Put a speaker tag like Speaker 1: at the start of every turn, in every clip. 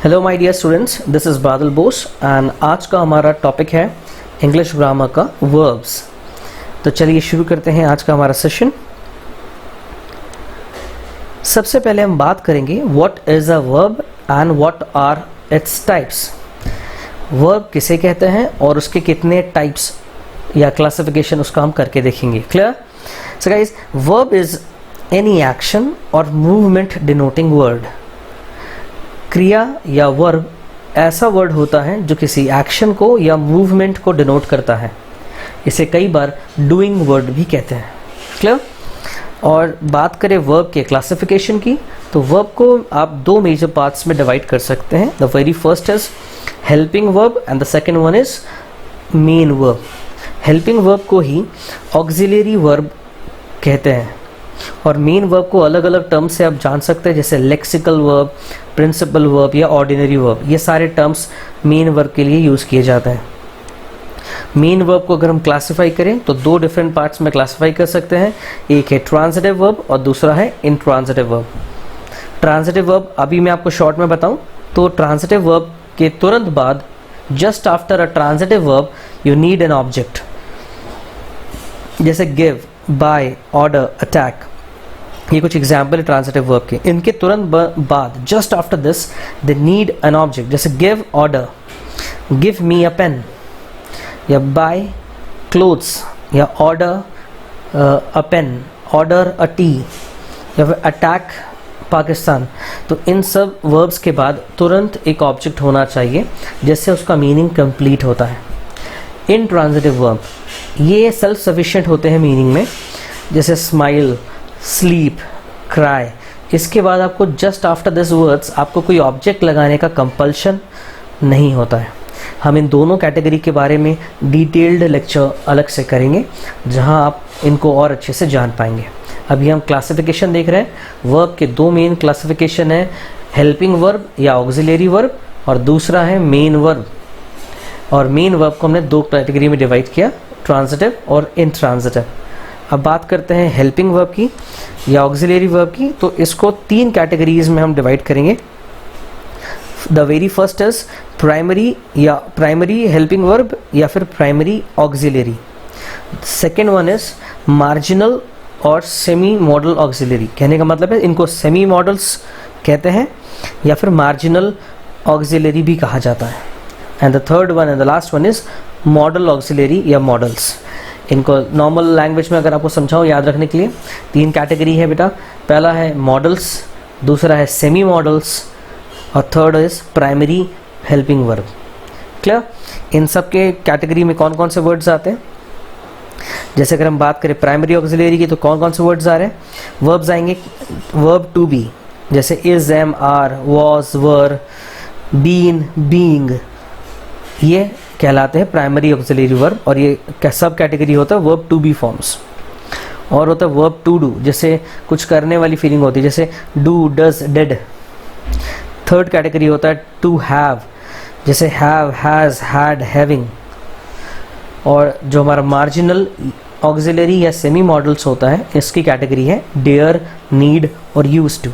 Speaker 1: Hello my dear students, this is Badal Bose and आज का हमारा टॉपिक है इंग्लिश ग्रामर का वर्ब्स। तो चलिए शुरू करते हैं आज का हमारा सेशन। सबसे पहले हम बात करेंगे what is a verb and what are its types. Verb किसे कहते हैं और उसके कितने टाइप्स या क्लासिफिकेशन उसका हम करके देखेंगे। Clear? So guys, verb is any action और मूवमेंट डिनोटिंग वर्ड। क्रिया या वर्ब ऐसा वर्ड होता है जो किसी एक्शन को या मूवमेंट को डिनोट करता है। इसे कई बार डूइंग वर्ड भी कहते हैं। क्लियर? और बात करें वर्ब के क्लासिफिकेशन की, तो वर्ब को आप दो मेजर पार्ट्स में डिवाइड कर सकते हैं। The very first is helping verb and the second one is main verb. Helping verb को ही ऑक्सिलरी वर्ब कहते हैं और मेन वर्ब को अलग अलग टर्म से आप जान सकते हैं, जैसे लेक्सिकल वर्ब, प्रिंसिपल वर्ब या ऑर्डिनरी वर्ब। ये सारे टर्म्स मेन वर्ब के लिए यूज़ किए जाते हैं। मेन वर्ब को अगर हम क्लासिफाई करें तो दो डिफरेंट पार्ट्स में क्लासिफाई कर सकते हैं। एक है ट्रांजिटिव वर्ब और दूसरा है इंट्रांजिटिव वर्ब। ट्रांजिटिव वर्ब अभी मैं आपको शॉर्ट में बताऊं तो ट्रांजिटिव वर्ब के तुरंत बाद, just after a transitive verb, you need an object, जैसे गिव, बाय, ऑर्डर, अटैक। ये कुछ एग्जाम्पल है ट्रांजिटिव वर्ब के। इनके तुरंत बाद, just after this, they need an object, जैसे गिव ऑर्डर, गिव मी अ पेन, या बाय क्लोथ्स, या ऑर्डर अ पेन, ऑर्डर अ टी, या फिर अटैक पाकिस्तान। तो इन सब वर्ब्स के बाद तुरंत एक ऑब्जेक्ट होना चाहिए जिससे उसका मीनिंग कंप्लीट होता है। इंट्रांजिटिव वर्ब ये सेल्फ सफिशिएंट होते हैं मीनिंग में, जैसे स्माइल, स्लीप, क्राई। इसके बाद आपको जस्ट आफ्टर दिस वर्ड्स आपको कोई ऑब्जेक्ट लगाने का कंपल्शन नहीं होता है। हम इन दोनों कैटेगरी के बारे में डिटेल्ड लेक्चर अलग से करेंगे जहां आप इनको और अच्छे से जान पाएंगे। अभी हम क्लासिफिकेशन देख रहे हैं। वर्ब के दो मेन क्लासिफिकेशन है, हेल्पिंग वर्ब या ऑक्सिलरी वर्ब, और दूसरा है मेन वर्ब। और मेन वर्ब को हमने दो कैटेगरी में डिवाइड किया, ट्रांजिटिव और इंट्रांजिटिव। अब बात करते हैं हेल्पिंग वर्ब की या ऑक्सिलरी वर्ब की। तो इसको तीन कैटेगरीज में हम डिवाइड करेंगे। The very first is primary helping verb या फिर primary auxiliary. Second one is marginal और सेमी मॉडल ऑक्सिलरी। कहने का मतलब है इनको सेमी मॉडल्स कहते हैं या फिर मार्जिनल ऑक्सिलरी भी कहा जाता है। And the third one and the last one is model auxiliary या मॉडल्स। इनको नॉर्मल लैंग्वेज में अगर आपको समझाऊं याद रखने के लिए, तीन कैटेगरी है बेटा। पहला है मॉडल्स, दूसरा है सेमी मॉडल्स और third is primary helping verb. Clear? इन सब के कैटेगरी में कौन कौन से वर्ड्स आते हैं? जैसे अगर हम बात करें प्राइमरी ऑक्सिलरी की तो कौन कौन से वर्ड्स आ रहे हैं? वर्ब्स आएंगे वर्ब टू बी, जैसे is, am, are, was, were, been, being. ये कहलाते हैं प्राइमरी ऑक्सिलरी वर्ब और ये सब कैटेगरी होता है वर्ब टू बी फॉर्म्स। और होता है वर्ब टू डू, जैसे कुछ करने वाली फीलिंग होती है, जैसे do, does, did. Third category होता है टू हैव, जैसे हैव, हैज, हैड, हैविंग। और जो हमारा मार्जिनल ऑक्सिलरी या सेमी मॉडल्स होता है, इसकी कैटेगरी है डेयर, नीड और यूज टू।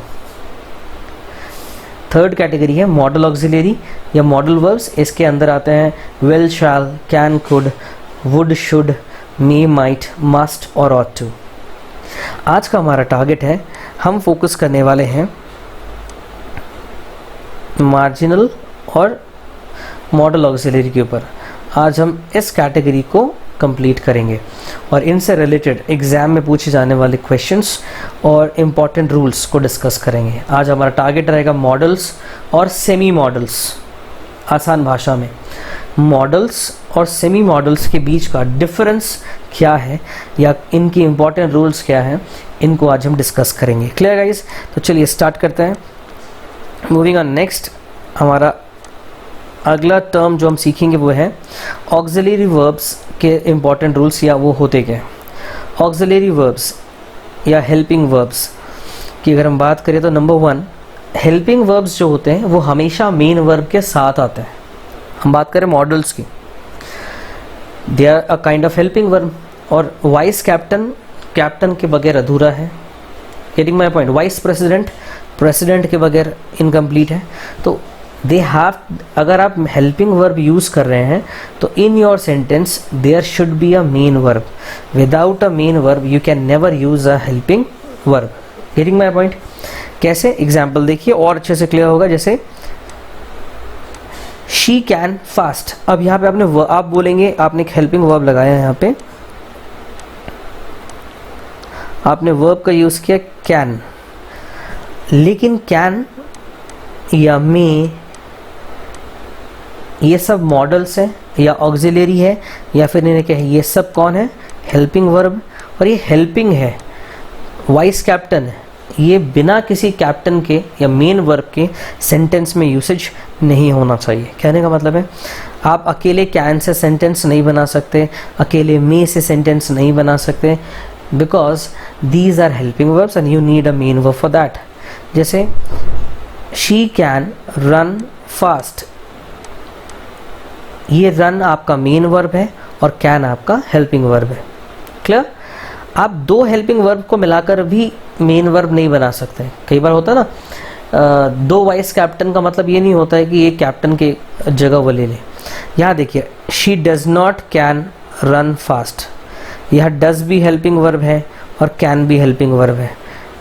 Speaker 1: थर्ड कैटेगरी है मॉडल ऑक्सिलरी या मॉडल वर्ब्स। इसके अंदर आते हैं will, shall, can, could, would, should, may, might, must और ऑट टू। आज का हमारा टारगेट है, हम फोकस करने वाले हैं मार्जिनल और मॉडल ऑक्सिलरी के ऊपर। आज हम इस कैटेगरी को कंप्लीट करेंगे और इनसे रिलेटेड एग्जाम में पूछे जाने वाले क्वेश्चंस और इम्पॉर्टेंट रूल्स को डिस्कस करेंगे। आज हमारा टारगेट रहेगा मॉडल्स और सेमी मॉडल्स। आसान भाषा में मॉडल्स और सेमी मॉडल्स के बीच का डिफरेंस क्या है या इनकी इम्पॉर्टेंट रूल्स क्या हैं, इनको आज हम डिस्कस करेंगे। Clear guys? तो चलिए स्टार्ट करते हैं। मूविंग ऑन नेक्स्ट, हमारा अगला टर्म जो हम सीखेंगे वो है ऑक्सिलरी वर्ब्स के इम्पॉर्टेंट रूल्स या वो होते क्या। ऑक्सिलरी वर्ब्स या हेल्पिंग वर्ब्स की अगर हम बात करें तो नंबर वन, हेल्पिंग वर्ब्स जो होते हैं वो हमेशा मेन वर्ब के साथ आते हैं। हम बात करें मॉडल्स की, they are a kind of helping verb. और वाइस कैप्टन, कैप्टन के बगैर अधूरा है। Getting my point? Vice president, president के बगैर इनकम्प्लीट है। तो दे हैव, अगर आप हेल्पिंग वर्ब यूज़ कर रहे हैं तो in your sentence there should be a main verb. Without a main verb you can never use a helping verb. Getting my point? कैसे? एग्जाम्पल देखिए और अच्छे से क्लियर होगा. जैसे शी कैन फास्ट. अब यहाँ पे आप बोलेंगे, आपने एक हेल्पिंग वर्ब लगाया है यहाँ पे, आपने वर्ब का यूज किया कैन, लेकिन कैन या मे ये सब मॉडल्स हैं या ऑक्सिलरी है या फिर इन्हें क्या है, ये सब कौन है? Helping verb. और ये हेल्पिंग है, वाइस कैप्टन है, ये बिना किसी कैप्टन के या मेन वर्ब के सेंटेंस में यूसेज नहीं होना चाहिए. कहने का मतलब है आप अकेले कैन से सेंटेंस नहीं बना सकते, अकेले मे से सेंटेंस नहीं बना सकते, because these are helping verbs and you need a main verb for that. जैसे शी कैन रन फास्ट, ये रन आपका मेन वर्ब है और कैन आपका हेल्पिंग वर्ब है. क्लियर? आप दो हेल्पिंग वर्ब को मिलाकर भी मेन वर्ब नहीं बना सकते. कई बार होता है ना, दो वाइस कैप्टन का मतलब ये नहीं होता है कि एक कैप्टन के जगह वो ले ले. यहाँ देखिए, she does not can run fast, यह डज भी हेल्पिंग वर्ब है और कैन भी हेल्पिंग वर्ब है,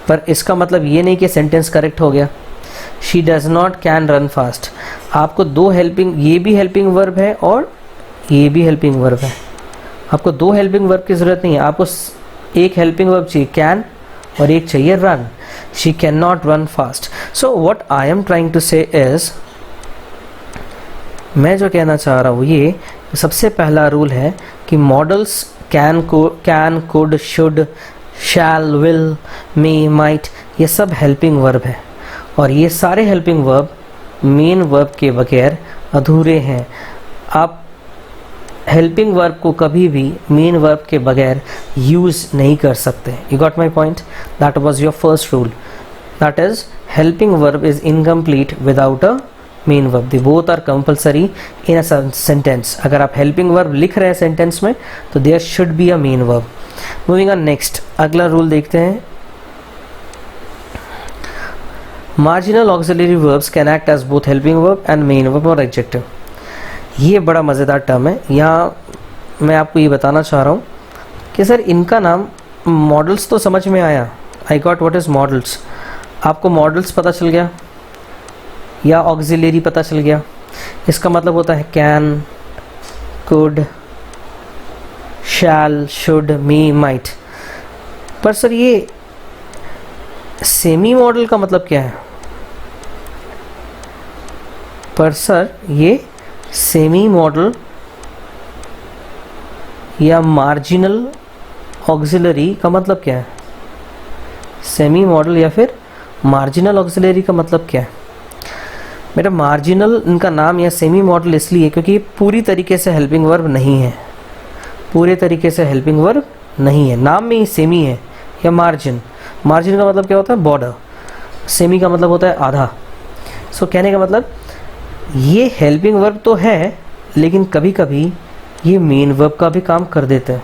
Speaker 1: पर इसका मतलब ये नहीं कि सेंटेंस करेक्ट हो गया. She does not can run fast, आपको दो हेल्पिंग, ये भी हेल्पिंग वर्ब है और ये भी हेल्पिंग वर्ब है. आपको दो हेल्पिंग वर्ब की ज़रूरत नहीं है, आपको एक हेल्पिंग वर्ब चाहिए कैन और एक चाहिए run. She can not run fast. So what I am trying to say is, मैं जो कहना चाह रहा हूँ ये सबसे पहला रूल है कि modals can, could, should, shall, will, may, might, ये सब हेल्पिंग वर्ब है और ये सारे हेल्पिंग वर्ब मेन वर्ब के बगैर अधूरे हैं. आप हेल्पिंग वर्ब को कभी भी मेन वर्ब के बगैर यूज़ नहीं कर सकते. You got my point? That was your first rule. That is helping verb is incomplete without a main verb. They both are compulsory in a sentence. अगर आप हेल्पिंग वर्ब लिख रहे हैं सेंटेंस में तो there should be a main verb. Moving on next, अगला rule देखते हैं. Marginal auxiliary verbs can act as both helping verb and main verb और एडजेक्टिव. ये बड़ा मज़ेदार टर्म है. यहाँ मैं आपको ये बताना चाह रहा हूँ कि सर इनका नाम, मॉडल्स तो समझ में आया, I got what is models. आपको मॉडल्स पता चल गया या ऑक्सिलरी पता चल गया. इसका मतलब होता है can, could, shall, should, may, might. पर सर ये सेमी मॉडल का मतलब क्या है? पर सर ये सेमी मॉडल या मार्जिनल ऑक्सिलरी का मतलब क्या है? सेमी मॉडल या फिर मार्जिनल ऑक्सिलरी का मतलब क्या है? मेरा मार्जिनल इनका नाम या सेमी मॉडल इसलिए क्योंकि ये पूरी तरीके से हेल्पिंग वर्ब नहीं है. पूरे तरीके से हेल्पिंग वर्ब नहीं है, नाम में ही सेमी है या मार्जिन. मार्जिन का मतलब क्या होता है? बॉर्डर. सेमी का मतलब होता है आधा. सो कहने का मतलब ये हेल्पिंग वर्ब तो है लेकिन कभी कभी ये मेन वर्ब का भी काम कर देते हैं.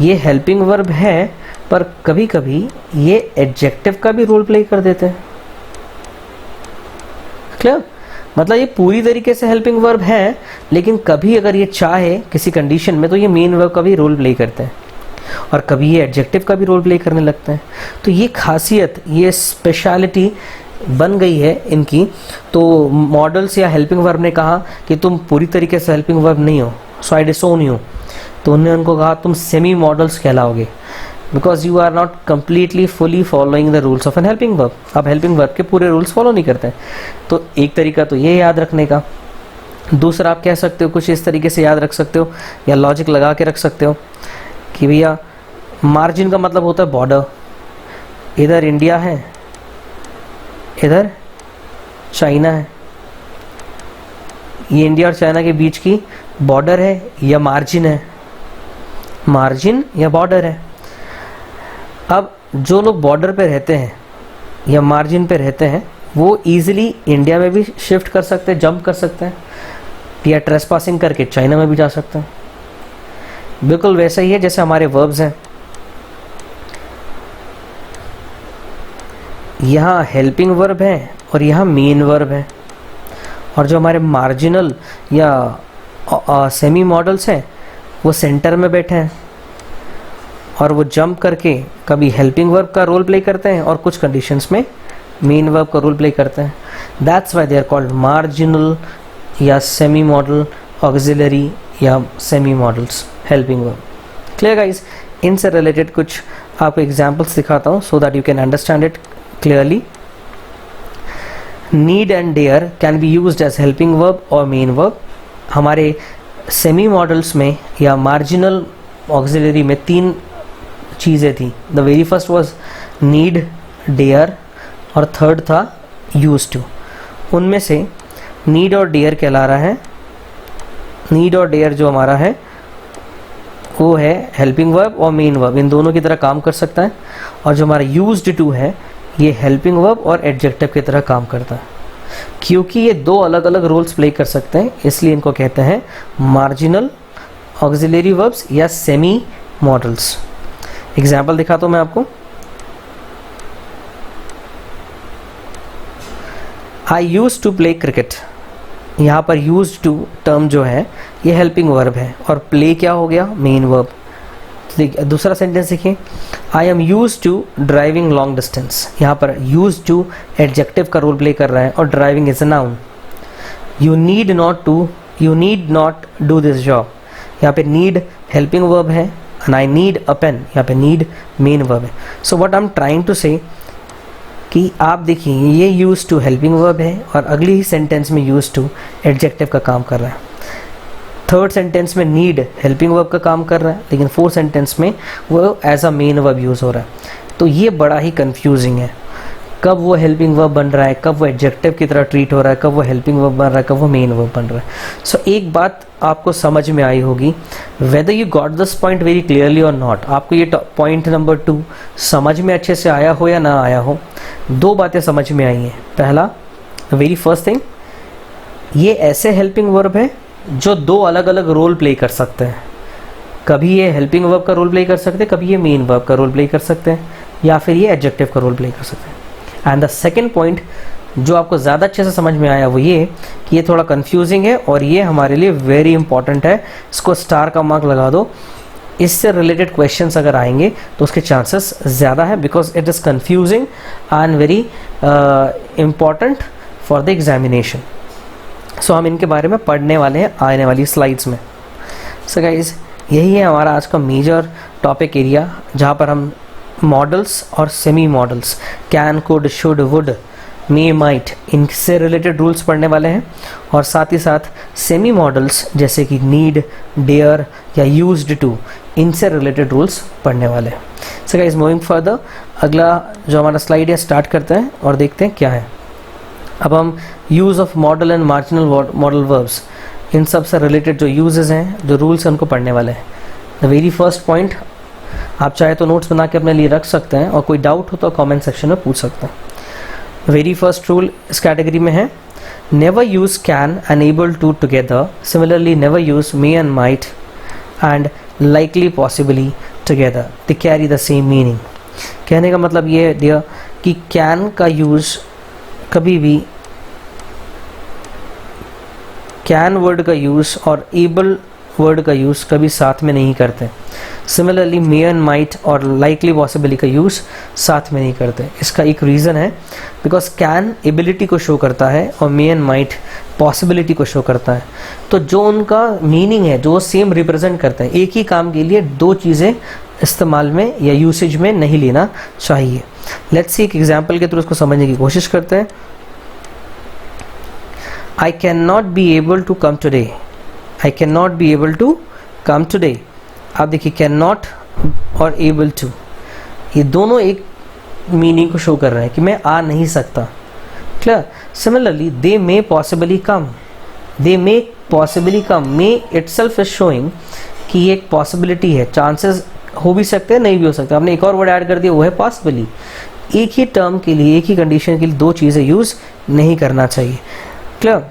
Speaker 1: ये हेल्पिंग वर्ब है पर कभी कभी ये एडजेक्टिव का भी रोल प्ले कर देते हैं. क्लियर? मतलब ये पूरी तरीके से हेल्पिंग वर्ब है लेकिन कभी अगर ये चाहे किसी कंडीशन में तो ये मेन वर्ब का भी रोल प्ले करते हैं और कभी ये एडजेक्टिव का भी रोल प्ले करने लगते हैं. तो ये खासियत, ये स्पेशलिटी बन गई है इनकी. तो मॉडल्स या हेल्पिंग वर्ब ने कहा कि तुम पूरी तरीके से हेल्पिंग वर्ब नहीं हो, सो आई डिसोन यू. तो उन्होंने उनको कहा तुम सेमी मॉडल्स कहलाओगे because you are not completely fully following the rules of an helping verb. आप हेल्पिंग वर्ब के पूरे रूल्स फॉलो नहीं करते. तो एक तरीका तो ये याद रखने का. दूसरा आप कह सकते हो, कुछ इस तरीके से याद रख सकते हो या लॉजिक लगा के रख सकते हो कि भैया मार्जिन का मतलब होता है बॉर्डर. इधर इंडिया है, इधर चाइना है, ये इंडिया और चाइना के बीच की बॉर्डर है या मार्जिन है? मार्जिन या बॉर्डर है. अब जो लोग बॉर्डर पे रहते हैं या मार्जिन पे रहते हैं वो इजीली इंडिया में भी शिफ्ट कर सकते हैं, जंप कर सकते हैं, या ट्रेसपासिंग करके चाइना में भी जा सकते हैं. बिल्कुल वैसा ही है जैसे हमारे वर्ब्स हैं. यहाँ हेल्पिंग वर्ब है और यहाँ मेन वर्ब है. और जो हमारे मार्जिनल या सेमी मॉडल्स हैं वो सेंटर में बैठे हैं और वो जंप करके कभी हेल्पिंग वर्ब का रोल प्ले करते हैं और कुछ कंडीशंस में मेन वर्ब का रोल प्ले करते हैं. That's why they are called marginal या सेमी मॉडल, ऑक्सिलरी या semi modals, helping verb. Clear guys? इनसे रिलेटेड कुछ आपको एग्जाम्पल्स दिखाता हूँ so that you can understand it clearly. Need and dare can be used as helping verb और main verb. हमारे semi modals में या मार्जिनल ऑक्सिलरी में 3 चीज़ें थी. The very first was need, dare और थर्ड था यूज टू. उनमें से नीड और डेयर कहला रहा है. नीड और डेयर जो हमारा है वो है हेल्पिंग वर्ब और मेन वर्ब, इन दोनों की तरह काम कर सकता है. और जो हमारा यूज्ड टू है ये हेल्पिंग वर्ब और एडजेक्टिव की तरह काम करता है. क्योंकि ये 2 अलग अलग रोल्स प्ले कर सकते हैं इसलिए इनको कहते हैं मार्जिनल ऑक्सिलरी वर्ब्स या सेमी मॉडल्स. एग्जाम्पल दिखाता हूँ मैं आपको. आई यूज टू प्ले क्रिकेट. यहाँ पर यूज टू टर्म जो है ये हेल्पिंग वर्ब है और प्ले क्या हो गया, मेन वर्ब. दूसरा सेंटेंस देखिए, I am use to driving long distance. यहाँ पर यूज टू एडजेक्टिव का रोल प्ले कर रहा है और driving is a noun. You need not do this job. यहाँ पे नीड हेल्पिंग वर्ब है and I need a pen, यहाँ पे नीड मेन वर्ब है. So what I am trying to say कि आप देखिए ये यूज टू हेल्पिंग वर्ब है और अगली ही सेंटेंस में यूज टू एडजेक्टिव का काम कर रहा है. थर्ड सेंटेंस में नीड हेल्पिंग वर्ब का काम कर रहा है लेकिन फोर्थ सेंटेंस में वो as a main verb use हो रहा है. तो ये बड़ा ही कंफ्यूजिंग है, कब वो हेल्पिंग वर्ब बन रहा है, कब वो एडजेक्टिव की तरह ट्रीट हो रहा है, कब वो हेल्पिंग वर्ब बन रहा है, कब वो मेन वर्ब बन रहा है. सो एक बात आपको समझ में आई होगी, whether you got this point very clearly और नॉट. आपको ये पॉइंट नंबर 2 समझ में अच्छे से आया हो या ना आया हो, 2 बातें समझ में आई हैं. पहला, वेरी फर्स्ट थिंग, ये ऐसे हेल्पिंग वर्ब है जो 2 अलग अलग रोल प्ले कर सकते हैं. कभी ये हेल्पिंग वर्ब का रोल प्ले कर सकते हैं, कभी ये मेन वर्ब का रोल प्ले कर सकते हैं, या फिर ये एडजेक्टिव का रोल प्ले कर सकते हैं. एंड द सेकेंड पॉइंट जो आपको ज़्यादा अच्छे से समझ में आया वो ये कि ये थोड़ा कंफ्यूजिंग है और ये हमारे लिए वेरी इंपॉर्टेंट है. इसको स्टार का मार्क लगा दो. इससे रिलेटेड क्वेश्चंस अगर आएंगे तो उसके चांसेस ज़्यादा है because it is confusing and very important for the examination. So हम इनके बारे में पढ़ने वाले हैं आने वाली स्लाइड्स में. सो गाइज, यही है हमारा आज का मेजर टॉपिक एरिया जहाँ पर हम मॉडल्स और semi models, can, could, should, would, may, might, इनसे रिलेटेड रूल्स पढ़ने वाले हैं. और साथ ही साथ सेमी मॉडल्स जैसे कि नीड, डेयर या यूज्ड टू, इनसे रिलेटेड रूल्स पढ़ने वाले हैं. सो गाइस, मूविंग फर्दर, अगला जो हमारा स्लाइड है स्टार्ट करते हैं और देखते हैं क्या है. अब हम use of model and marginal model verbs, इन सब से रिलेटेड जो यूजेस हैं, जो रूल्स हैं, उनको पढ़ने वाले हैं. द वेरी फर्स्ट पॉइंट, आप चाहे तो नोट्स बना के अपने लिए रख सकते हैं और कोई डाउट हो तो कमेंट सेक्शन में पूछ सकते हैं. वेरी फर्स्ट रूल इस कैटेगरी में है, never use can and able to together. Similarly never use may and might and likely possibly together. They carry the same meaning. कहने का मतलब ये है डियर कि कैन का यूज कभी भी, कैन वर्ड का यूज और एबल वर्ड का यूज कभी साथ में नहीं करते. सिमिलरली मे एंड माइट और लाइकली पॉसिबली का यूज साथ में नहीं करते. इसका एक रीज़न है बिकॉज कैन एबिलिटी को शो करता है और मे एंड माइट पॉसिबिलिटी को शो करता है. तो जो उनका मीनिंग है, जो सेम रिप्रेजेंट करते हैं, एक ही काम के लिए 2 चीज़ें इस्तेमाल में या यूसेज में नहीं लेना चाहिए. लेट्स सी एक एग्जाम्पल के थ्रू इसको समझने की कोशिश करते हैं. I can not be able to come today. I can not be able to come today. आप देखिए, कैन नॉट और एबल टू, ये दोनों एक मीनिंग को शो कर रहे हैं कि मैं आ नहीं सकता. Clear? Similarly they may possibly come. They may possibly come, may itself is showing कि ये एक पॉसिबिलिटी है, चांसेस हो भी सकते हैं, नहीं भी हो सकते. आपने एक और वर्ड ऐड कर दिया, वो है पॉसिबली. एक ही टर्म के लिए, एक ही कंडीशन के लिए 2 चीज़ें यूज़ नहीं करना चाहिए. क्लियर?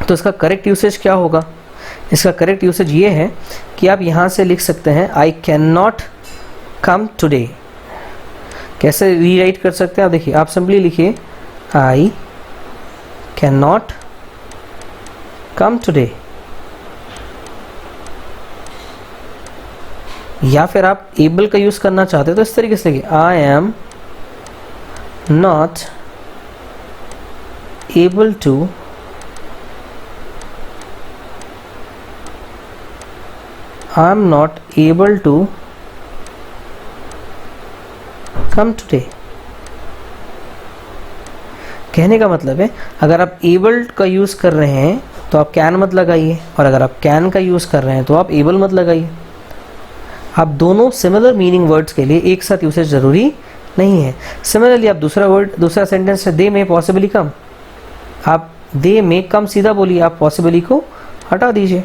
Speaker 1: तो इसका करेक्ट यूसेज क्या होगा? इसका करेक्ट यूसेज ये है कि आप यहाँ से लिख सकते हैं I can not come today. कैसे रीराइट कर सकते हैं आप? देखिए, आप सिंपली लिखिए आई कैन नॉट कम टुडे। या फिर आप एबल का यूज करना चाहते हो तो इस तरीके से लिखिए, I am not able to come today. कहने का मतलब है अगर आप एबल का यूज कर रहे हैं तो आप कैन मत लगाइए, और अगर आप कैन का यूज कर रहे हैं तो आप एबल मत लगाइए। आप दोनों सिमिलर मीनिंग वर्ड्स के लिए एक साथ यूसेज जरूरी नहीं है। सिमिलरली आप दूसरा सेंटेंस है दे में पॉसिबली कम, आप दे में कम सीधा बोलिए, आप पॉसिबली को हटा दीजिए,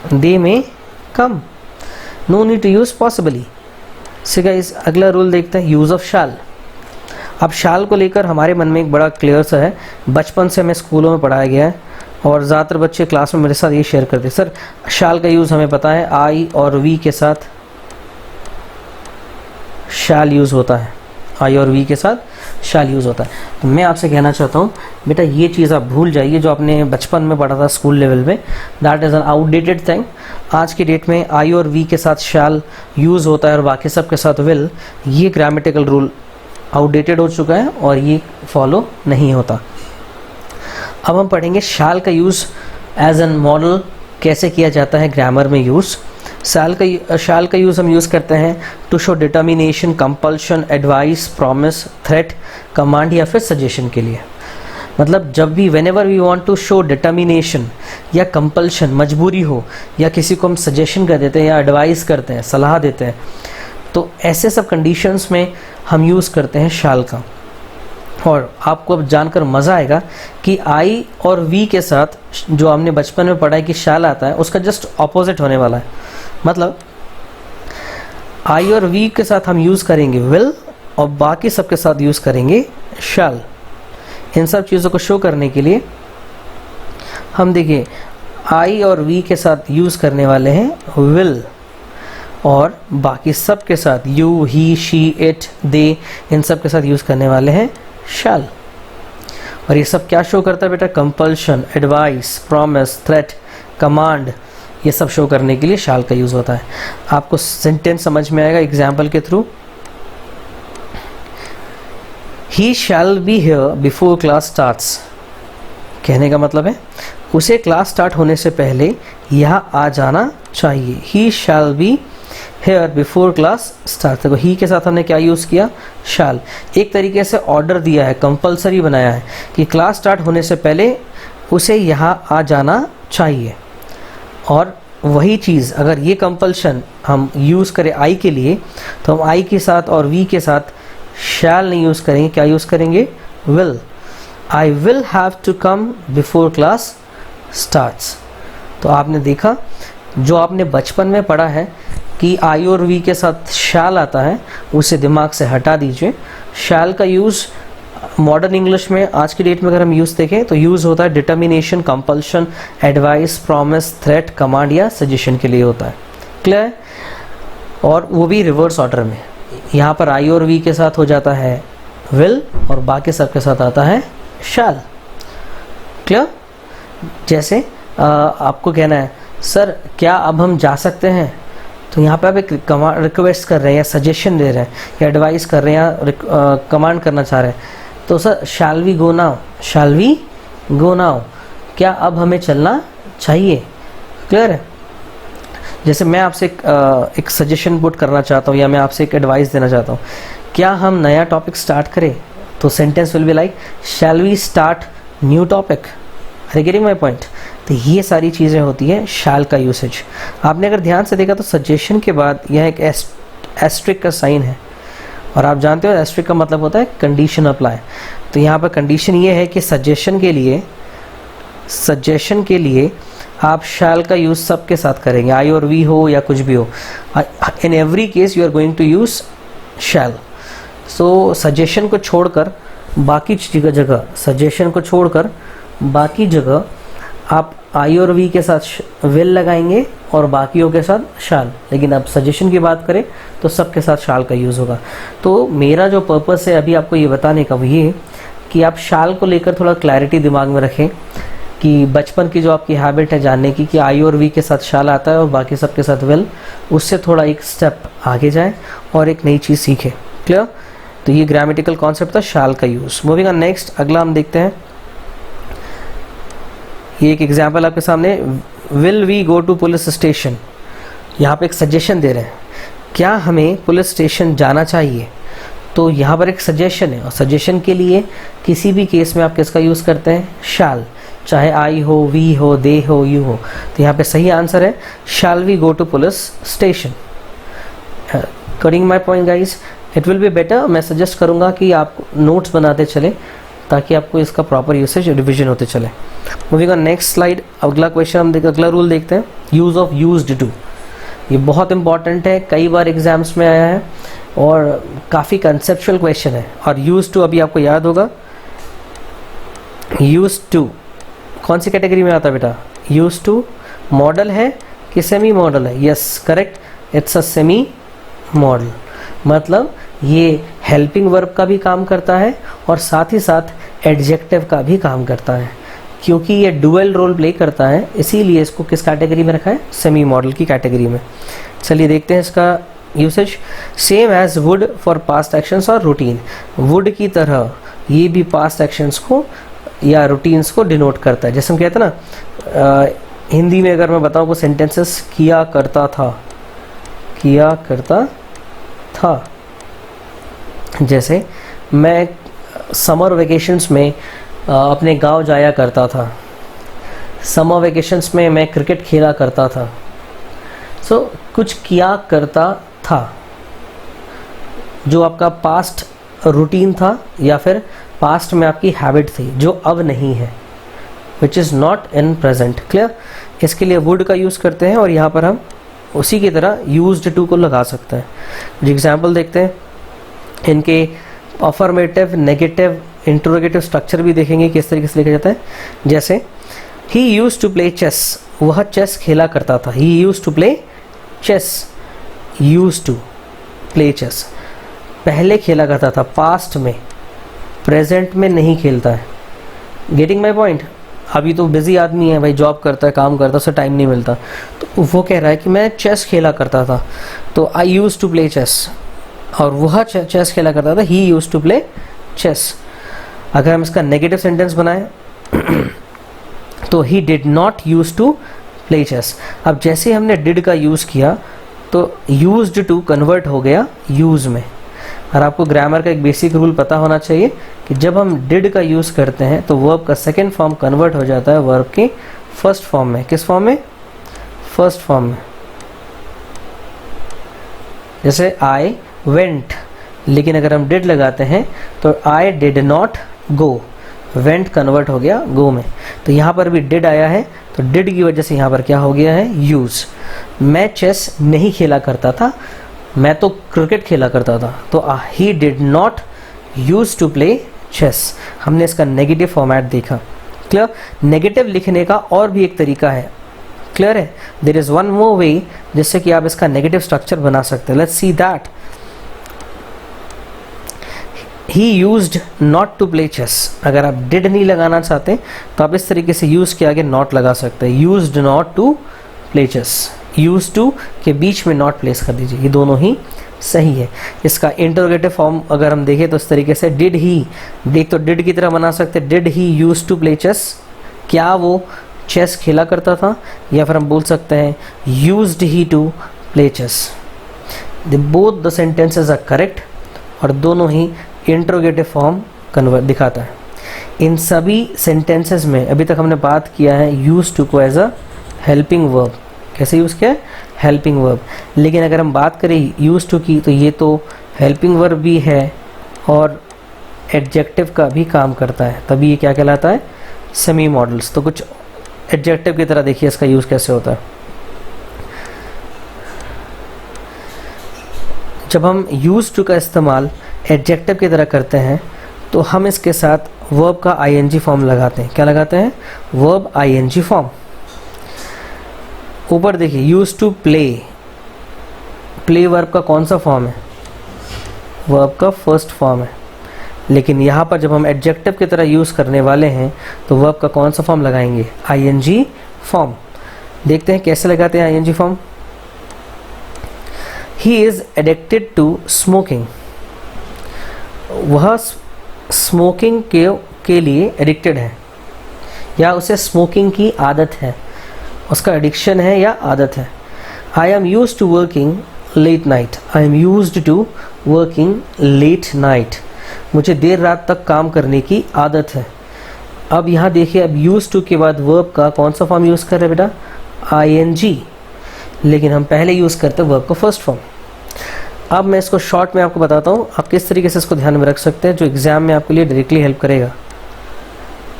Speaker 1: दे में कम, no need to use possibly. So guys अगला रूल देखते हैं, यूज ऑफ शाल। अब शाल को लेकर हमारे मन में एक बड़ा क्लियर सा है, बचपन से हमें स्कूलों में पढ़ाया गया है और ज़्यादातर बच्चे क्लास में मेरे साथ ये शेयर करते हैं, सर शाल का यूज़ हमें पता है, आई और वी के साथ शाल यूज़ होता है, आई और वी के साथ शाल यूज़ होता है। तो मैं आपसे कहना चाहता हूँ बेटा ये चीज़ आप भूल जाइए जो आपने बचपन में पढ़ा था स्कूल लेवल में, that is an outdated thing. आज की डेट में आई और वी के साथ शाल यूज़ होता है और बाकी सब के साथ विल, ये ग्रामेटिकल रूल आउटडेटेड हो चुका है और ये फॉलो नहीं होता। अब हम पढ़ेंगे शाल का यूज़ एज एन मॉडल कैसे किया जाता है ग्रामर में यूज़। शाल का यूज़ हम यूज़ करते हैं to show determination, compulsion, advice, promise, threat, command या फिर सजेशन के लिए। मतलब जब भी whenever we want to show determination या कंपल्शन, मजबूरी हो, या किसी को हम सजेशन कर देते हैं या एडवाइस करते हैं, सलाह देते हैं, तो ऐसे सब कंडीशंस में हम यूज़ करते हैं शाल का। और आपको अब जानकर मज़ा आएगा कि आई और वी के साथ जो हमने बचपन में पढ़ा है कि शाल आता है, उसका जस्ट ऑपोजिट होने वाला है। मतलब आई और वी के साथ हम यूज़ करेंगे विल और बाकी सब के साथ यूज़ करेंगे शाल। इन सब चीज़ों को शो करने के लिए हम देखिए आई और वी के साथ यूज़ करने वाले हैं विल, और बाकी सब के साथ यू, ही, शी, इट, दे, इन सब के साथ यूज़ करने वाले हैं शाल। और ये सब क्या शो करता है बेटा? Compulsion, advice, promise, threat, command, ये सब शो करने के लिए शाल का यूज़ होता है। आपको सेंटेंस समझ में आएगा एग्जाम्पल के through. He shall be here before class starts. कहने का मतलब है उसे क्लास स्टार्ट होने से पहले यहाँ आ जाना चाहिए। He shall be here before class start. देखो ही के साथ हमने क्या यूज़ किया? शाल। एक तरीके से ऑर्डर दिया है, कंपलसरी बनाया है कि क्लास स्टार्ट होने से पहले उसे यहाँ आ जाना चाहिए। और वही चीज़ अगर ये कंपल्शन हम यूज़ करें आई के लिए, तो हम आई के साथ और वी के साथ शैल नहीं यूज़ करेंगे, क्या यूज़ करेंगे? Will. I will have to come before class starts. तो आपने देखा जो आपने बचपन में पढ़ा है कि आई और वी के साथ शैल आता है, उसे दिमाग से हटा दीजिए। शैल का यूज़ मॉडर्न इंग्लिश में आज की डेट में अगर हम यूज़ देखें तो यूज़ होता है determination, compulsion, advice, promise, threat, command या सजेशन के लिए होता है। क्लियर? और वो भी रिवर्स ऑर्डर में। यहाँ पर आई और वी के साथ हो जाता है विल और बाकी सब के साथ आता है शैल। क्लियर? जैसे आपको कहना है सर क्या अब हम जा सकते हैं, तो यहाँ पे आप एक रिक्वेस्ट कर रहे हैं या सजेशन दे रहे हैं या एडवाइस कर रहे हैं या कमांड करना चाह रहे हैं, तो sir shall we go now, shall we go now, क्या अब हमें चलना चाहिए? क्लियर है? जैसे मैं आपसे एक सजेशन पुट करना चाहता हूँ या मैं आपसे एक एडवाइस देना चाहता हूँ, क्या हम नया टॉपिक स्टार्ट करें? तो sentence will be like shall we start new topic. Are getting my point? तो ये सारी चीज़ें होती है शैल का यूसेज। आपने अगर ध्यान से देखा तो सजेशन के बाद यह एक एस्ट्रिक का साइन है, और आप जानते हो एस्ट्रिक का मतलब होता है कंडीशन अप्लाई। तो यहाँ पर कंडीशन ये है कि सजेशन के लिए आप शैल का यूज़ सबके साथ करेंगे, आई और वी हो या कुछ भी हो। In every case you are going to use shall. So suggestion को छोड़कर बाकी जगह आप आई और वी के साथ विल लगाएंगे और बाकियों के साथ शाल। लेकिन अब सजेशन की बात करें तो सबके साथ शाल का यूज़ होगा। तो मेरा जो पर्पस है अभी आपको ये बताने का वो ये कि आप शाल को लेकर थोड़ा क्लैरिटी दिमाग में रखें कि बचपन की जो आपकी हैबिट है जानने की कि आई और वी के साथ शाल आता है और बाकी सब के साथ विल, उससे थोड़ा एक स्टेप आगे जाए और एक नई चीज़ सीखे। क्लियर? तो ये ग्रामेटिकल कॉन्सेप्ट था शाल का यूज़। मूविंग ऑन नेक्स्ट, अगला हम देखते हैं। ये एक एग्जाम्पल आपके सामने, will we go to police station. यहाँ पे एक सजेशन दे रहे हैं, क्या हमें पुलिस स्टेशन जाना चाहिए? तो यहाँ पर एक सजेशन है और सजेशन के लिए किसी भी केस में आप किसका यूज़ करते हैं? शैल, चाहे आई हो, वी हो, दे हो, यू हो। तो यहाँ पे सही आंसर है shall we go to police station. Getting my point guys, it will be better, मैं सजेस्ट करूँगा कि आप नोट्स बनाते चले ताकि आपको इसका प्रॉपर यूसेज रिविजन होते चले। मूविंग ऑन नेक्स्ट स्लाइड, अगला क्वेश्चन हम अगला रूल देखते हैं, यूज़ ऑफ यूज्ड टू। ये बहुत इंपॉर्टेंट है, कई बार एग्जाम्स में आया है और काफ़ी कंसेप्चुअल क्वेश्चन है। और यूज टू अभी आपको याद होगा, यूज टू कौन सी कैटेगरी में आता है बेटा? यूज टू मॉडल है कि सेमी मॉडल है? Yes correct, it's a semi model. मतलब ये हेल्पिंग वर्ब का भी काम करता है और साथ ही साथ एडजेक्टिव का भी काम करता है। क्योंकि ये डुअल रोल प्ले करता है इसीलिए इसको किस कैटेगरी में रखा है? सेमी मॉडल की कैटेगरी में। चलिए देखते हैं इसका usage. Same as would for past actions और रूटीन। वुड की तरह ये भी पास्ट एक्शंस को या रूटीन्स को डिनोट करता है। जैसे हम कहते हैं ना, हिंदी में अगर मैं बताऊँ को सेंटेंसेस, किया करता था, किया करता था। जैसे मैं समर वेकेशंस में अपने गांव जाया करता था, समर वेकेशंस में मैं क्रिकेट खेला करता था। सो कुछ किया करता था जो आपका पास्ट रूटीन था या फिर पास्ट में आपकी हैबिट थी जो अब नहीं है, which is not in present. Clear? इसके लिए वुड का यूज़ करते हैं और यहाँ पर हम उसी की तरह यूज्ड टू को लगा सकते हैं। जो एग्जाम्पल देखते हैं, इनके अफर्मेटिव, नेगेटिव, इंटरोगेटिव स्ट्रक्चर भी देखेंगे किस तरीके से लिखा जाता है। जैसे he used to play chess, वह चेस खेला करता था। He used to play chess, used to play chess, पहले खेला करता था, पास्ट में, प्रेजेंट में नहीं खेलता है। Getting my point? अभी तो बिजी आदमी है भाई, जॉब करता है, काम करता है, उसे टाइम नहीं मिलता, तो वो कह रहा है कि मैं चेस खेला करता था, तो I use to play chess, और वह चेस खेला करता था, he use to play chess. अगर हम इसका नेगेटिव सेंटेंस बनाएं तो he did not use to play chess. अब जैसे हमने डिड का यूज़ किया तो यूज्ड टू कन्वर्ट हो गया यूज में। और आपको ग्रामर का एक बेसिक रूल पता होना चाहिए कि जब हम डिड का यूज़ करते हैं तो वर्ब का सेकेंड फॉर्म कन्वर्ट हो जाता है वर्ब के फर्स्ट फॉर्म में। किस फॉर्म में? फर्स्ट फॉर्म में। जैसे आई वेंट, लेकिन अगर हम डिड लगाते हैं तो I did not go, went convert हो गया गो में। तो यहाँ पर भी डिड आया है, तो डिड की वजह से यहाँ पर क्या हो गया है? यूज। मैं चेस नहीं खेला करता था, मैं तो क्रिकेट खेला करता था, तो he did not use to play chess. हमने इसका नेगेटिव फॉर्मेट देखा। क्लियर? नेगेटिव लिखने का और भी एक तरीका है। क्लियर है? There is one more way जिससे कि आप इसका नेगेटिव स्ट्रक्चर बना सकते हैं। Let's see that. He used not to play chess. अगर आप डिड नहीं लगाना चाहते तो आप इस तरीके से यूज के आगे नॉट लगा सकते हैं। Used not to play chess, use to के बीच में नॉट प्लेस कर दीजिए, ये दोनों ही सही है। इसका इंटरोगेटिव फॉर्म अगर हम देखें तो इस तरीके से डिड ही, देख तो डिड की तरह बना सकते हैं, did he use to play chess, क्या वो चेस खेला करता था, या फिर हम बोल सकते हैं used he to play chess. Both the sentences are correct और दोनों ही इंटरोगेटिव फॉर्म कन्वर्ट दिखाता है। इन सभी सेंटेंसेस में अभी तक हमने बात किया है यूज टू को एज अ हेल्पिंग वर्ब। कैसे यूज़ किया है? Helping verb. लेकिन अगर हम बात करें यूज टू की तो ये तो हेल्पिंग वर्ब भी है और एडजेक्टिव का भी काम करता है, तभी ये क्या कहलाता है? Semi models. तो कुछ एडजेक्टिव की तरह देखिए इसका यूज़ कैसे होता है। जब हम यूज टू का इस्तेमाल एडजेक्टिव की तरह करते हैं तो हम इसके साथ वर्ब का आईएनजी फॉर्म लगाते हैं। क्या लगाते हैं? Verb ING form. ऊपर देखिए use to play, play verb का कौन सा फॉर्म है? वर्ब का फर्स्ट फॉर्म है। लेकिन यहाँ पर जब हम एडजेक्टिव की तरह यूज़ करने वाले हैं तो वर्ब का कौन सा फॉर्म लगाएंगे, आईएनजी फॉर्म। देखते हैं कैसे लगाते हैं ING form. He is addicted to smoking, वह स्मोकिंग के लिए एडिक्टेड है या उसे स्मोकिंग की आदत है, उसका एडिक्शन है या आदत है। I am used to working late night, I am used to working late night, मुझे देर रात तक काम करने की आदत है। अब यहाँ देखिए, अब यूज टू के बाद वर्ब का कौन सा फॉर्म यूज़ कर रहे हैं बेटा, आईएनजी, लेकिन हम पहले यूज़ करते हैं वर्ब का फर्स्ट फॉर्म। अब मैं इसको शॉर्ट में आपको बताता हूँ आप किस तरीके से इसको ध्यान में रख सकते हैं, जो एग्जाम में आपके लिए डायरेक्टली हेल्प करेगा।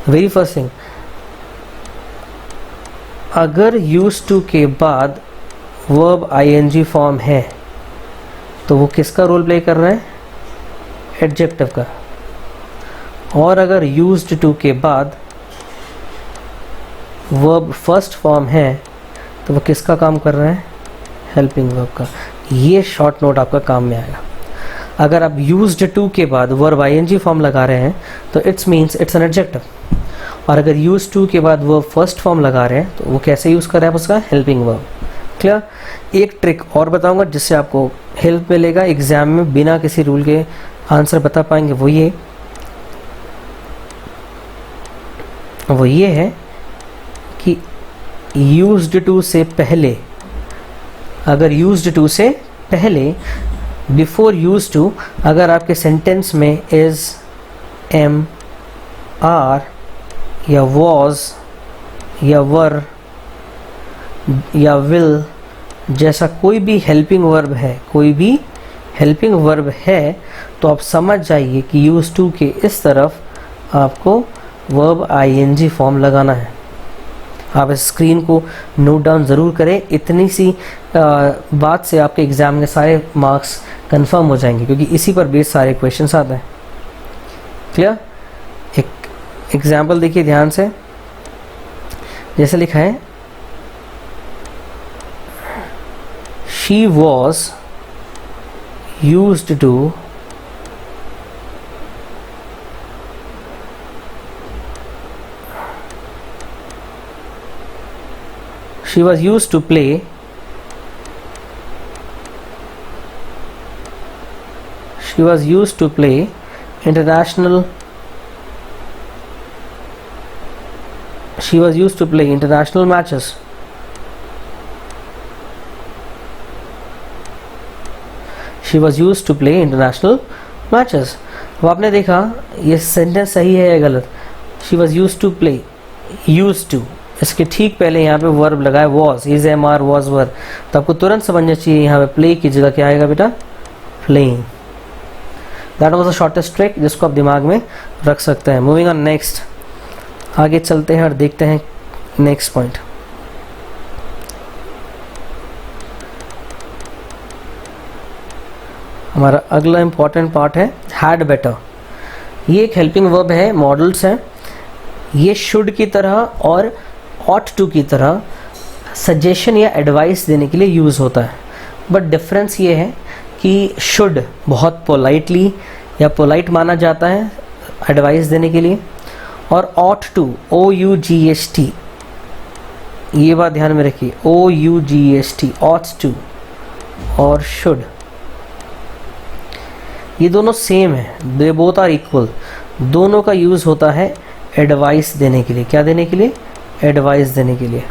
Speaker 1: वेरी फर्स्ट थिंग, अगर यूज टू के बाद वर्ब आईएनजी फॉर्म है तो वो किसका रोल प्ले कर रहा है, एडजेक्टिव का। और अगर यूज्ड टू के बाद वर्ब फर्स्ट फॉर्म है तो वो किसका काम कर रहा है, हेल्पिंग वर्ब का। ये शॉर्ट नोट आपका काम में आएगा। अगर आप यूज्ड टू के बाद वर्ब आईएनजी फॉर्म लगा रहे हैं तो it's means it's an adjective, और अगर यूज टू के बाद वर्ब फर्स्ट फॉर्म लगा रहे हैं तो वो कैसे यूज़ कर रहे हैं आप उसका, हेल्पिंग वर्ब। क्लियर। एक ट्रिक और बताऊंगा जिससे आपको हेल्प मिलेगा एग्जाम में, बिना किसी रूल के आंसर बता पाएंगे। वो ये है कि यूज्ड टू से पहले, अगर यूज्ड टू से पहले, बिफोर यूज्ड टू, अगर आपके सेंटेंस में इज, एम, आर या वॉज या वर या विल जैसा कोई भी हेल्पिंग वर्ब है, कोई भी हेल्पिंग वर्ब है, तो आप समझ जाइए कि यूज टू के इस तरफ आपको वर्ब आईएनजी फॉर्म लगाना है। आप इस स्क्रीन को नोट डाउन ज़रूर करें, इतनी सी बात से आपके एग्ज़ाम के सारे मार्क्स कंफर्म हो जाएंगे, क्योंकि इसी पर बेस सारे क्वेश्चंस आते हैं। क्लियर। एक एग्जाम्पल देखिए ध्यान से, जैसे लिखा है, she was used to she was used to play international matches. अब आपने देखा ये सेंटेंस सही है या गलत, she was use to play, use to, इसके ठीक पहले यहाँ पे वर्ब लगाया was, is, am, are, was, were, तो आपको तुरंत समझना चाहिए यहाँ पे प्ले की जगह क्या आएगा बेटा, playing. That was the shortest trick जिसको आप दिमाग में रख सकते हैं। मूविंग ऑन नेक्स्ट, आगे चलते हैं और देखते हैं नेक्स्ट पॉइंट। हमारा अगला इंपॉर्टेंट पार्ट है हैड बेटर। ये एक हेल्पिंग वर्ब है, मॉडल्स हैं। ये शुड की तरह और ऑट टू की तरह सजेशन या एडवाइस देने के लिए यूज़ होता है, बट डिफरेंस ये है कि शुड बहुत पोलाइटली या पोलाइट माना जाता है एडवाइस देने के लिए, और ऑट टू, OUGHT, ये बात ध्यान में रखिए, OUGHT, ऑट टू और शुड, ये दोनों सेम है, दे बोथ आर इक्वल। दोनों का यूज़ होता है एडवाइस देने के लिए। क्या देने के लिए, एडवाइस देने के लिए।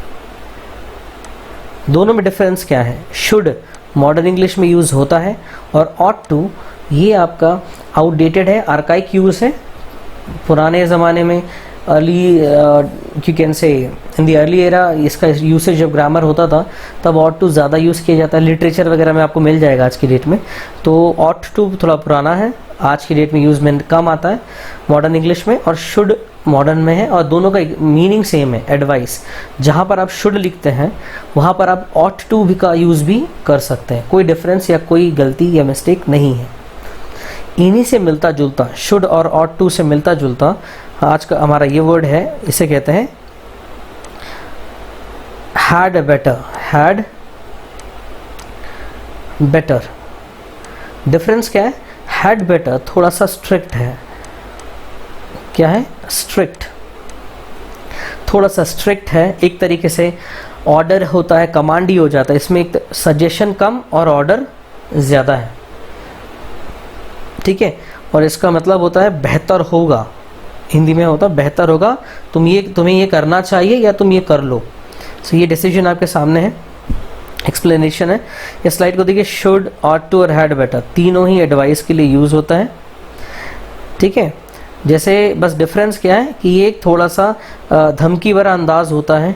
Speaker 1: दोनों में डिफरेंस क्या है, शुड मॉडर्न इंग्लिश में यूज़ होता है और ऑट टू ये आपका आउटडेटेड है, आर्काइक यूज़ है। पुराने ज़माने में early you can say in the early era इसका यूसेज जब ग्रामर होता था तब ऑट टू ज़्यादा यूज़ किया जाता है। लिटरेचर वगैरह में आपको मिल जाएगा आज की डेट में। तो ऑट टू थोड़ा पुराना है, आज की डेट में यूज़ में कम आता है मॉडर्न इंग्लिश में, और शुड मॉडर्न में है, और दोनों का मीनिंग सेम है, एडवाइस। जहाँ पर आप शुड लिखते हैं वहाँ पर आप ऑट टू भी का यूज़ भी कर सकते हैं, कोई डिफरेंस या कोई गलती या मिस्टेक नहीं है। इन्हीं से मिलता जुलता, शुड और ऑट टू से मिलता जुलता आज का हमारा ये वर्ड है, इसे कहते हैं had better. Had better, difference क्या है, हैड बेटर थोड़ा सा स्ट्रिक्ट है, क्या है, स्ट्रिक्ट, थोड़ा सा स्ट्रिक्ट है, एक तरीके से ऑर्डर होता है, कमांड ही हो जाता है, इसमें एक सजेशन कम और ऑर्डर ज़्यादा है, ठीक है। और इसका मतलब होता है बेहतर होगा, हिंदी में होता है बेहतर होगा, तुम्हें ये करना चाहिए या तुम ये कर लो। सो ये डिसीजन आपके सामने है, एक्सप्लेनेशन है। इस स्लाइड को देखिए, शुड, ऑट टू और हैड बेटर, तीनों ही एडवाइस के लिए यूज़ होता है, ठीक है। जैसे बस डिफरेंस क्या है कि ये एक थोड़ा सा धमकी भरा अंदाज होता है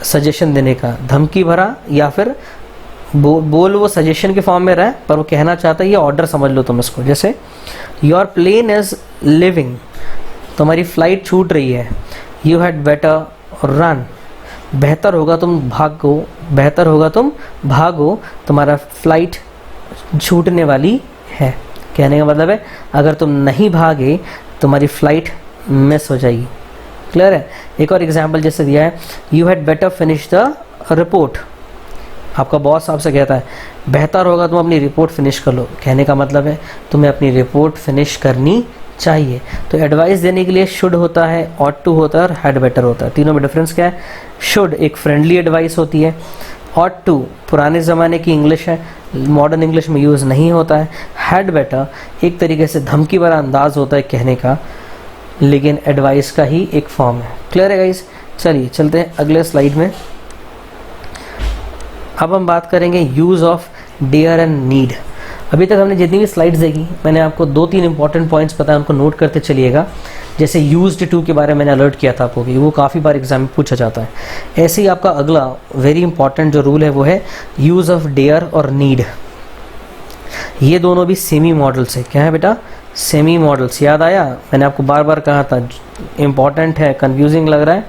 Speaker 1: सजेशन देने का, धमकी भरा, या फिर बोल वो सजेशन के फॉर्म में रहा है पर वो कहना चाहता है ये ऑर्डर समझ लो तुम इसको। जैसे योर प्लेन इज लिविंग, तुम्हारी फ्लाइट छूट रही है, यू हैड बेटर रन, बेहतर होगा तुम भागो, बेहतर होगा तुम भागो, तुम्हारा फ्लाइट छूटने वाली है। कहने का मतलब है अगर तुम नहीं भागे तुम्हारी फ्लाइट मिस हो जाएगी। क्लियर है। एक और एग्जांपल जैसे दिया है, you had better finish the report, आपका बॉस आपसे कहता है बेहतर होगा तुम अपनी रिपोर्ट फिनिश कर लो, कहने का मतलब है तुम्हें अपनी रिपोर्ट फिनिश करनी चाहिए। तो एडवाइस देने के लिए शुड होता है, ऑट टू होता है और हैड बेटर होता है। तीनों में डिफरेंस क्या है, शुड एक फ्रेंडली एडवाइस होती है, ऑट टू पुराने ज़माने की इंग्लिश है, मॉडर्न इंग्लिश में यूज़ नहीं होता है, हैड बेटर एक तरीके से धमकी भरा अंदाज होता है कहने का, लेकिन एडवाइस का ही एक फॉर्म है। क्लियर है गाइस। चलिए चलते हैं अगले स्लाइड में। अब हम बात करेंगे use of dare and need. अभी तक हमने जितनी भी स्लाइड्स देखी मैंने आपको 2-3 इंपॉर्टेंट पॉइंट्स बताया, उनको नोट करते चलिएगा। जैसे यूज्ड टू के बारे में मैंने अलर्ट किया था आपको कि वो काफ़ी बार एग्जाम में पूछा जाता है। ऐसे ही आपका अगला वेरी इंपॉर्टेंट जो रूल है वो है यूज़ ऑफ डेयर और नीड। ये दोनों भी सेमी मॉडल्स है। क्या है बेटा, सेमी मॉडल्स। याद आया, मैंने आपको बार बार कहा था इम्पॉर्टेंट है, कन्फ्यूजिंग लग रहा है,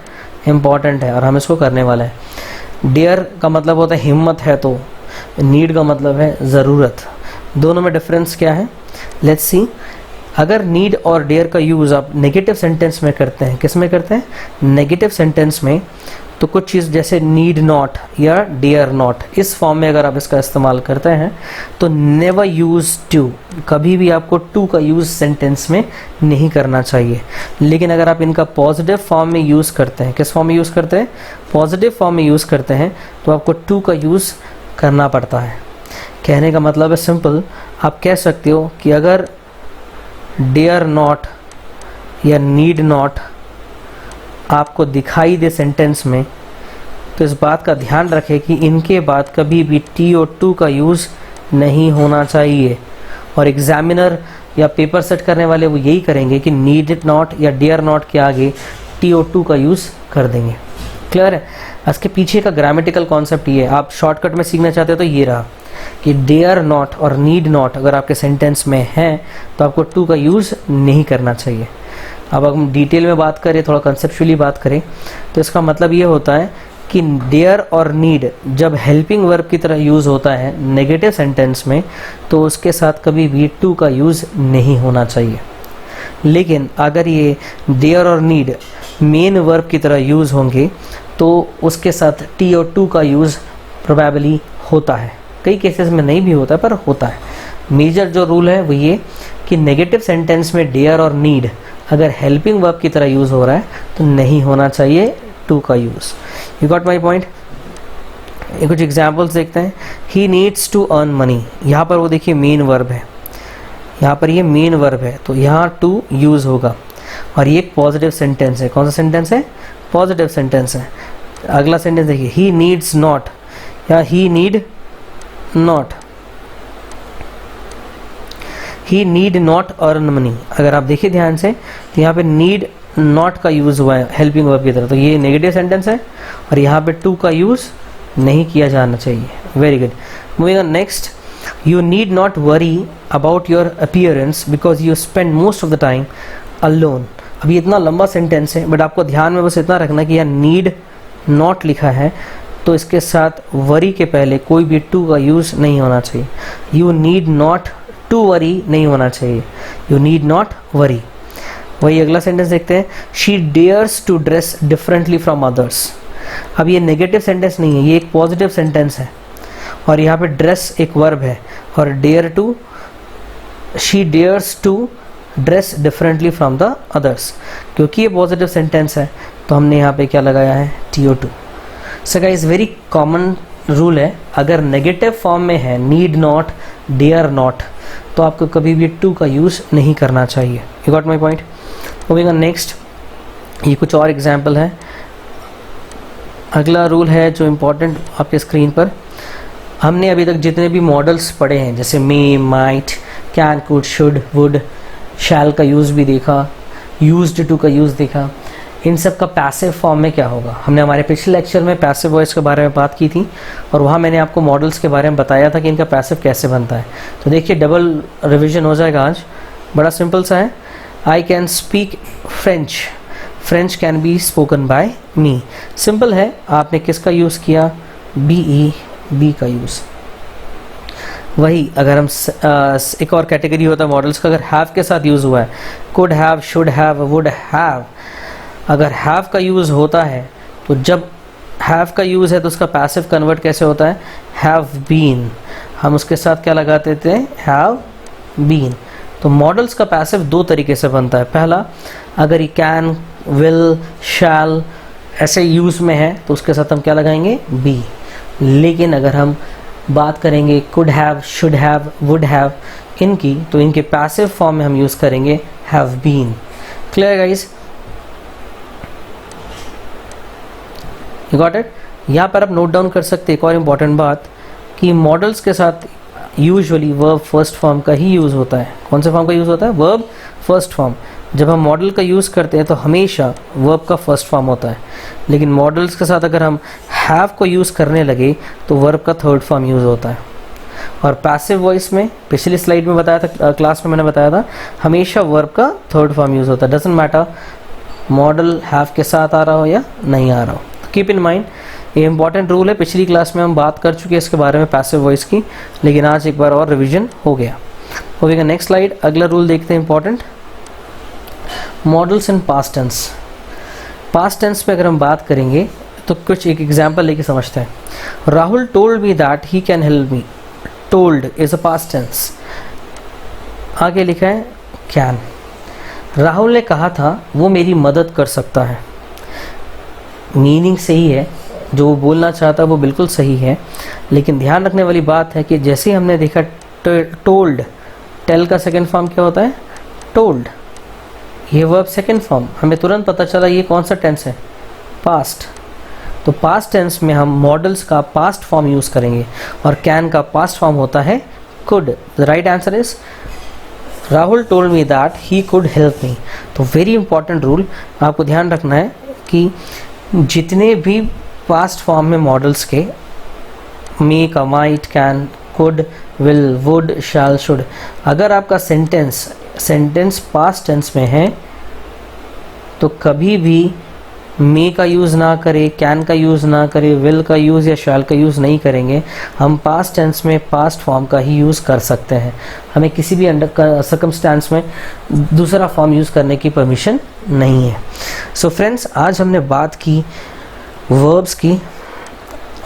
Speaker 1: इम्पॉर्टेंट है और हम इसको करने वाला है। डेयर का मतलब होता है हिम्मत है, तो नीड का मतलब है ज़रूरत। दोनों में डिफरेंस क्या है, लेट्स सी। अगर नीड और डेयर का यूज़ आप नेगेटिव सेंटेंस में करते हैं, किस में करते हैं, नेगेटिव सेंटेंस में, तो कुछ चीज़ जैसे नीड नॉट या डेयर नॉट, इस फॉर्म में अगर आप इसका इस्तेमाल करते हैं तो नेवर यूज़ टू, कभी भी आपको टू का यूज़ सेंटेंस में नहीं करना चाहिए। लेकिन अगर आप इनका पॉजिटिव फॉर्म में यूज़ करते हैं, किस फॉर्म में यूज़ करते हैं, पॉजिटिव फॉर्म में यूज़ करते हैं, तो आपको टू का यूज़ करना पड़ता है। कहने का मतलब है सिंपल, आप कह सकते हो कि अगर डेयर नॉट या नीड नॉट आपको दिखाई दे सेंटेंस में, तो इस बात का ध्यान रखें कि इनके बाद कभी भी टी और टू का यूज़ नहीं होना चाहिए। और एग्जामिनर या पेपर सेट करने वाले वो यही करेंगे कि नीड नॉट या डेयर नॉट के आगे टी और टू का यूज़ कर देंगे। क्लियर है। इसके पीछे का ग्रामेटिकल कॉन्सेप्ट ये है, आप शॉर्टकट में सीखना चाहते हो तो ये रहा कि डेयर नॉट और नीड नॉट अगर आपके सेंटेंस में है तो आपको टू का यूज़ नहीं करना चाहिए। अब हम डिटेल में बात करें, थोड़ा कंसेप्चुअली बात करें, तो इसका मतलब ये होता है कि डेयर और नीड जब हेल्पिंग वर्ब की तरह यूज़ होता है नेगेटिव सेंटेंस में, तो उसके साथ कभी भी टू का यूज़ नहीं होना चाहिए। लेकिन अगर ये डेयर और नीड मेन वर्ब की तरह यूज़ होंगे तो उसके साथ टी और टू का यूज़ प्रोबेबली होता है। कई केसेस में नहीं भी होता है पर होता है। मेजर जो रूल है वो ये कि नेगेटिव सेंटेंस में डेयर और नीड अगर हेल्पिंग वर्ब की तरह यूज़ हो रहा है तो नहीं होना चाहिए टू का use. You got my point. ये कुछ एग्जाम्पल्स देखते हैं। He needs to earn money, यहाँ पर वो देखिए मेन वर्ब है, यहाँ पर ये मेन वर्ब है तो यहाँ टू यूज़ होगा। और ये एक पॉजिटिव सेंटेंस है। कौन सा सेंटेंस है, पॉजिटिव सेंटेंस है। अगला सेंटेंस देखिए, ही नीड्स नॉट या he need not, he need not earn money. अगर आप देखिए ध्यान से तो यहाँ पे नीड नॉट का यूज़ हुआ है हेल्पिंग वर्ब की तरह, तो ये नेगेटिव सेंटेंस है और यहाँ पे टू का यूज़ नहीं किया जाना चाहिए। Very good. Moving on next, you need not worry about your appearance because you spend most of the time alone. अभी इतना लंबा सेंटेंस है बट आपको ध्यान में बस इतना रखना कि यहाँ नीड नॉट लिखा है तो इसके साथ वरी के पहले कोई भी टू का यूज़ नहीं होना चाहिए। You need not to worry नहीं होना चाहिए, यू नीड नॉट वरी। वही अगला सेंटेंस देखते हैं, she dares to dress differently from others. अब ये नेगेटिव सेंटेंस नहीं है, ये एक पॉजिटिव सेंटेंस है और यहाँ पे ड्रेस एक वर्ब है और dare to, she dares to dress differently from the others. क्योंकि ये पॉजिटिव सेंटेंस है तो हमने यहाँ पे क्या लगाया है, TO2। So guys very common rule है, अगर नेगेटिव फॉर्म में है नीड नॉट, डेयर नॉट, तो आपको कभी भी टू का यूज़ नहीं करना चाहिए। You got my point. Moving on next, ये कुछ और एग्जाम्पल है। अगला रूल है जो इम्पोर्टेंट आपके स्क्रीन पर, हमने अभी तक जितने भी मॉडल्स पढ़े हैं जैसे may, might, can, could, should, would, shall का यूज़ भी देखा, यूज्ड टू का यूज़ देखा, इन सब का पैसिव फॉर्म में क्या होगा। हमने हमारे पिछले लेक्चर में पैसिव वॉइस के बारे में बात की थी और वहाँ मैंने आपको मॉडल्स के बारे में बताया था कि इनका पैसिव कैसे बनता है। तो देखिए डबल रिवीजन हो जाएगा आज, बड़ा सिंपल सा है। I can speak French, French can be spoken by me. Simple है, आपने किसका यूज़ किया, बी का यूज़। वही अगर हम एक और कैटेगरी होता है मॉडल्स का, अगर हैव के साथ यूज़ हुआ है, could have, should have, would have, अगर हैव का यूज़ होता है तो जब हैव का यूज़ है तो उसका पैसिव कन्वर्ट कैसे होता है, हैव बीन। हम उसके साथ क्या लगाते थे, हैव बीन। तो मॉडल्स का पैसिव दो तरीके से बनता है। पहला, अगर ये कैन, विल, शैल ऐसे यूज़ में है तो उसके साथ हम क्या लगाएंगे, बी। लेकिन अगर हम बात करेंगे could have, should have, would have इनकी, तो इनके पैसिव फॉर्म में हम यूज़ करेंगे have been. Clear guys, you got it. यहाँ पर आप नोट डाउन कर सकते हैं एक और इम्पॉर्टेंट बात कि मॉडल्स के साथ यूजुअली वर्ब फर्स्ट फॉर्म का ही यूज़ होता है। कौन से फॉर्म का यूज़ होता है, वर्ब फर्स्ट फॉर्म। जब हम मॉडल का यूज़ करते हैं तो हमेशा वर्ब का फर्स्ट फॉर्म होता है, लेकिन मॉडल्स के साथ अगर हम हैव को यूज़ करने लगे तो वर्ब का थर्ड फॉर्म यूज़ होता है। और पैसिव वॉइस में पिछली स्लाइड में बताया था, क्लास में मैंने बताया था, हमेशा वर्ब का थर्ड फॉर्म यूज़ होता है। डजंट मैटर मॉडल हैव के साथ आ रहा हो या नहीं आ रहा हो। कीप इन माइंड, ये इंपॉर्टेंट रूल है। पिछली क्लास में हम बात कर चुके हैं इसके बारे में पैसिव वॉइस की, लेकिन आज एक बार और रिवीजन हो गया। होगा नेक्स्ट स्लाइड, अगला रूल देखते हैं important, modals in past tense. Past tense पे अगर हम बात करेंगे तो कुछ एक एग्जांपल लेके समझते हैं। Rahul told me that he can help me. Told is a past tense, आगे लिखा है कैन। राहुल ने कहा था वो मेरी मदद कर सकता है। मीनिंग सही है, जो वो बोलना चाहता है वो बिल्कुल सही है, लेकिन ध्यान रखने वाली बात है कि जैसे हमने देखा टोल्ड, टेल का सेकंड फॉर्म क्या होता है, टोल्ड। ये वर्ब सेकंड फॉर्म, हमें तुरंत पता चला ये कौन सा टेंस है, पास्ट। तो पास्ट टेंस में हम मॉडल्स का पास्ट फॉर्म यूज़ करेंगे और कैन का पास्ट फॉर्म होता है could. The right answer is Rahul told me that he could help me. तो वेरी इंपॉर्टेंट रूल आपको ध्यान रखना है कि जितने भी पास्ट फॉर्म में मॉडल्स के, मे का, might, can, could, will, would, shall, should, अगर आपका सेंटेंस पास्ट टेंस में है तो कभी भी मे का यूज़ ना करें, कैन का यूज़ ना करें, विल का यूज़ या शैल का यूज़ नहीं करेंगे। हम पास्ट टेंस में पास्ट फॉर्म का ही यूज़ कर सकते हैं। हमें किसी भी सर्कमस्टेंस में दूसरा फॉर्म यूज़ करने की परमिशन नहीं है। सो फ्रेंड्स, आज हमने बात की वर्ब्स की,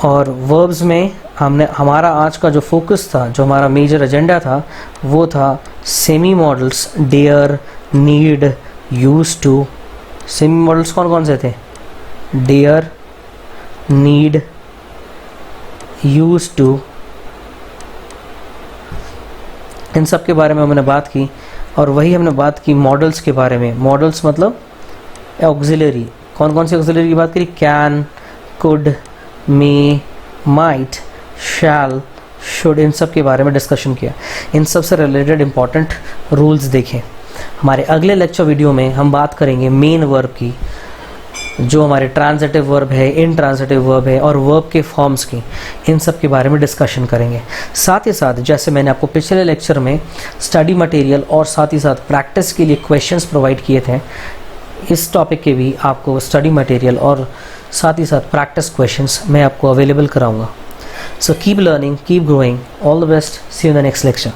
Speaker 1: और वर्ब्स में हमारा आज का जो फोकस था, जो हमारा मेजर एजेंडा था, वो था semi modals, dare, need, use to. Semi modals कौन कौन से थे, डेयर, नीड, यूज टू, इन सब के बारे में हमने बात की। और वही हमने बात की मॉडल्स के बारे में। मॉडल्स मतलब ऑक्सिलरी, कौन कौन से ऑक्सिलरी की बात करी, can, could, may, might, shall, should, इन सब के बारे में डिस्कशन किया। इन सब से रिलेटेड इंपॉर्टेंट रूल्स देखें। हमारे अगले लेक्चर वीडियो में हम बात करेंगे मेन वर्ब की, जो हमारे ट्रांजिटिव वर्ब है, इनट्रांजिटिव वर्ब है, और वर्ब के फॉर्म्स की। इन सब के बारे में डिस्कशन करेंगे। साथ ही साथ जैसे मैंने आपको पिछले लेक्चर में स्टडी मटेरियल और साथ ही साथ प्रैक्टिस के लिए क्वेश्चंस प्रोवाइड किए थे, इस टॉपिक के भी आपको स्टडी मटेरियल और साथ ही साथ प्रैक्टिस क्वेश्चंस मैं आपको अवेलेबल कराऊंगा। So keep learning, keep growing, all the best, see you in the next lecture.